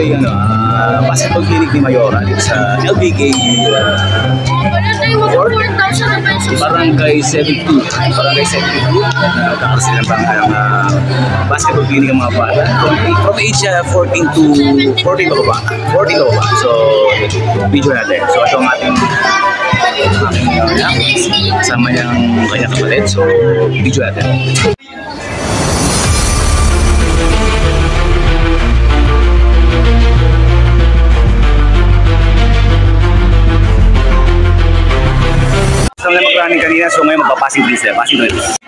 yung basketball clinic ni Mayora dito sa LBK Barangay 72. Barangay 72. Kakaroon ng basketball clinic ang mga bata. From age 14 to 40 bababa. 40 bababa. So, video natin. So, ito ang ating kasama niyang kanya kapatid. So, video natin. So, ngayon mag-running kanina. So, ngayon magpa-passing drills na. Passing drills.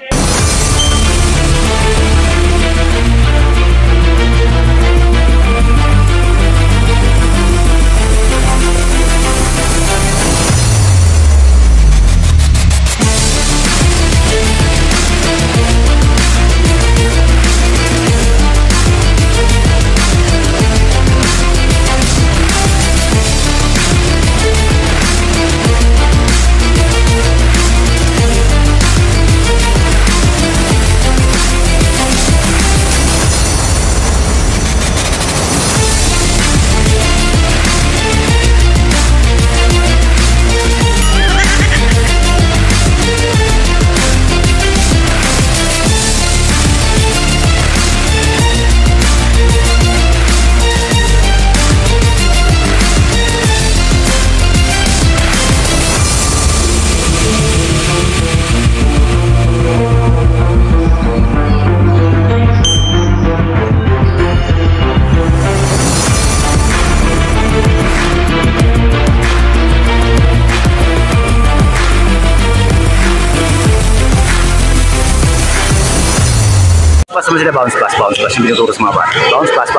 Sama sila bounce pass, yung binuturo sa mga bata. Bounce pass.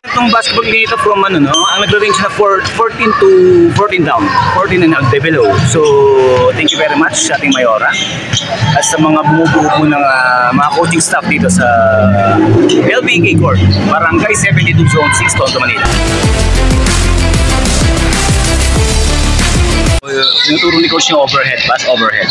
Itong basketball nito from ang nagre-range na 14 to 14 down, 14 and below. So, thank you very much sa ating Mayora at sa mga bumubuo po ng mga coaching staff dito sa LBK Court, Barangay 72, Zone 6, Tondo, Manila. Tinuturo ni coach yung overhead pass, overhead.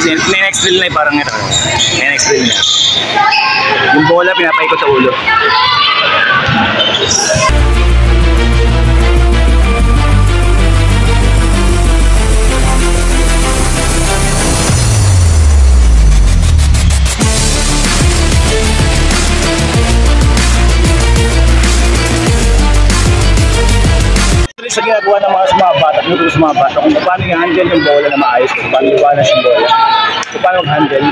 Next drill na parang ito. Next drill na. Yung bola pinapaikot sa ulo. Sa ginagawa ng mga bata, sa mga bata, kung paano i-handle yung bola na maayos, kung paano i-balance yung bola, kung paano mag-handle,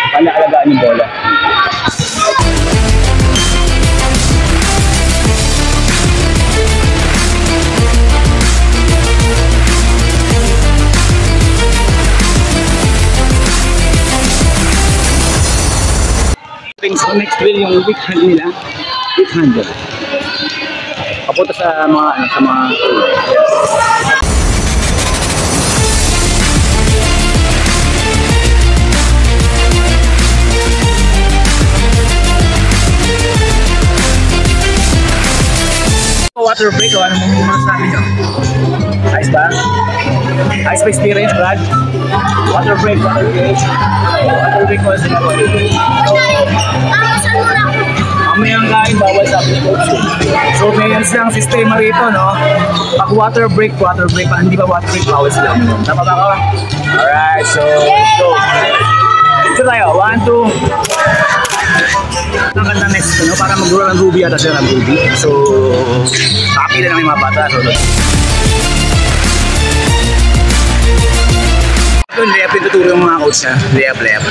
paano alagaan yung bola. Next drill yung weak hand nila, weak handle. Papunta sa mga water break o ano mo masasabi nyo? Ayos ba? Ayos ba experience, Brad? Water break mo sa mamayang kain, bawal sa coach. So, ngayon silang sistema rito, no? Pag water break, hindi ba water break, bawal sila. Tama ba ka? Alright, so, go. Ito tayo, 1, 2. Ang ganda next, no? Para mag-roll ng Ruby at sila ng Ruby. So, kapila lang yung mga bata. So, Yun, layup yung tuturo yung mga coach niya. Layup.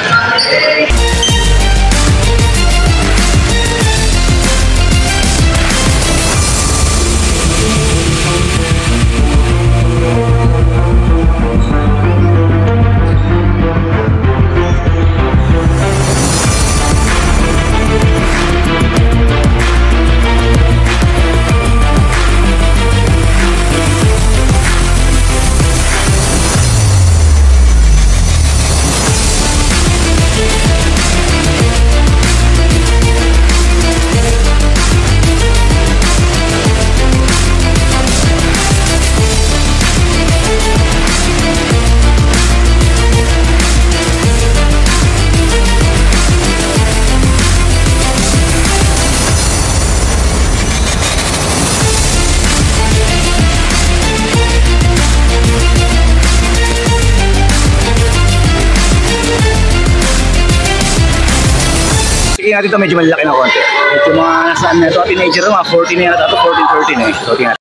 Tingnan natin ito, medyo malaki na konti. Ito mga nasaan na ito, teenager mga 14 na yata ito, 14, 13 eh. So tingnan.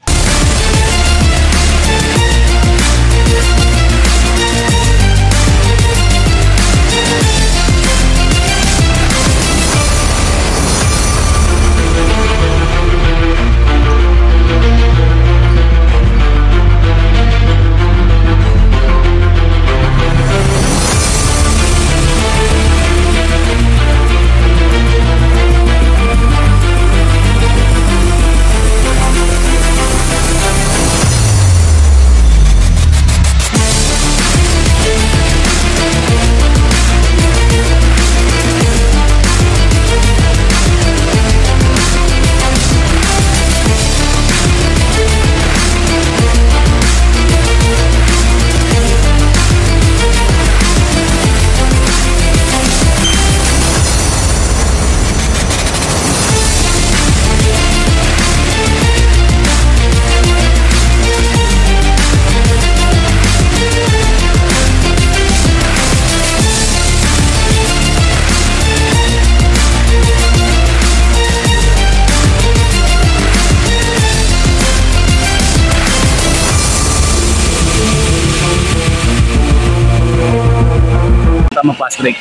Tama pass break.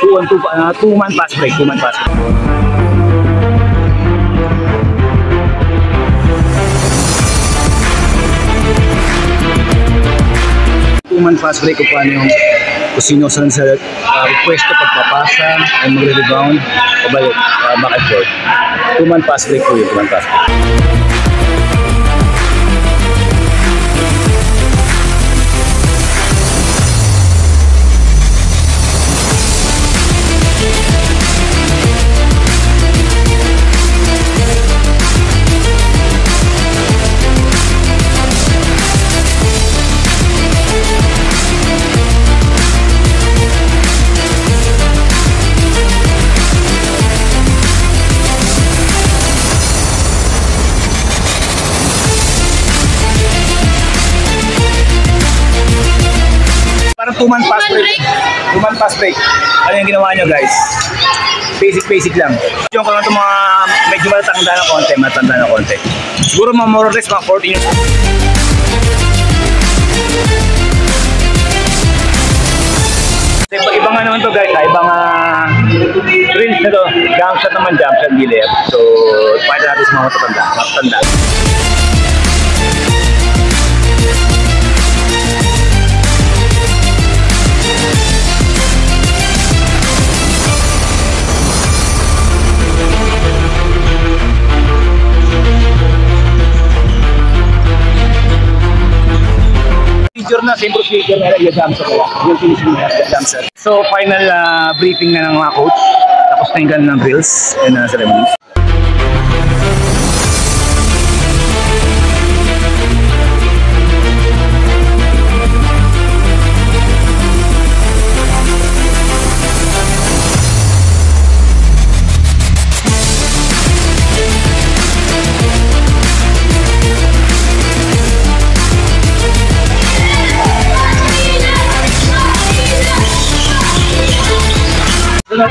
2-man pass break. 2-man pass break. Two-man pass break kung paano yung kung sino sa pwesto pagpapasa ay magre-rebound pabalik back and forth. 2-man pass break po yun. 2-man pass break. Parang 2-man pass break. 2-man pass break. Ano yung ginawa nyo guys? Basic lang. Yung karoon itong mga medyo matanda na konti. Siguro mga more or less mga 14 years. Iba nga naman to guys, ibang drills na to. Jump shot naman, di layup. So, pakita natin sa mga matatanda. Na same procedure na i-jump shot yung finishing na i-jump shot. So final briefing na ng mga coach, tapos na yung ganun ng drills and ceremonies.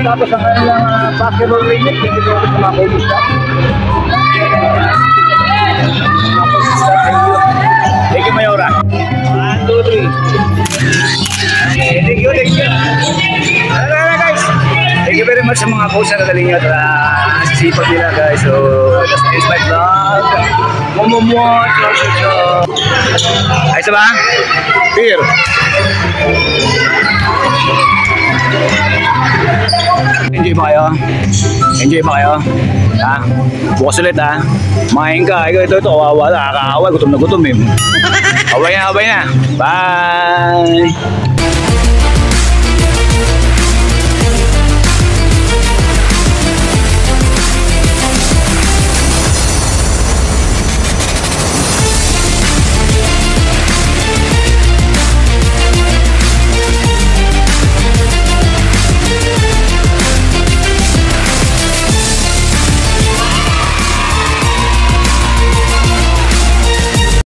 Tapos ang kanilang basketball training, dito sa mga coaches staff. Thank you, Mayora. 1, 2, 3. Okay. sa mga coach na nagaling nyo at sisipag nila guys. So, that's is my vlog. Mumumot. Ayos na ba? Beer. Enjoy ba kayo? Enjoy ba kayo? Ha? Bukas ulit ha? Mahin ka. Ito, kawawa. Nakakaawa. Gutom na gutom eh. Away na. Bye!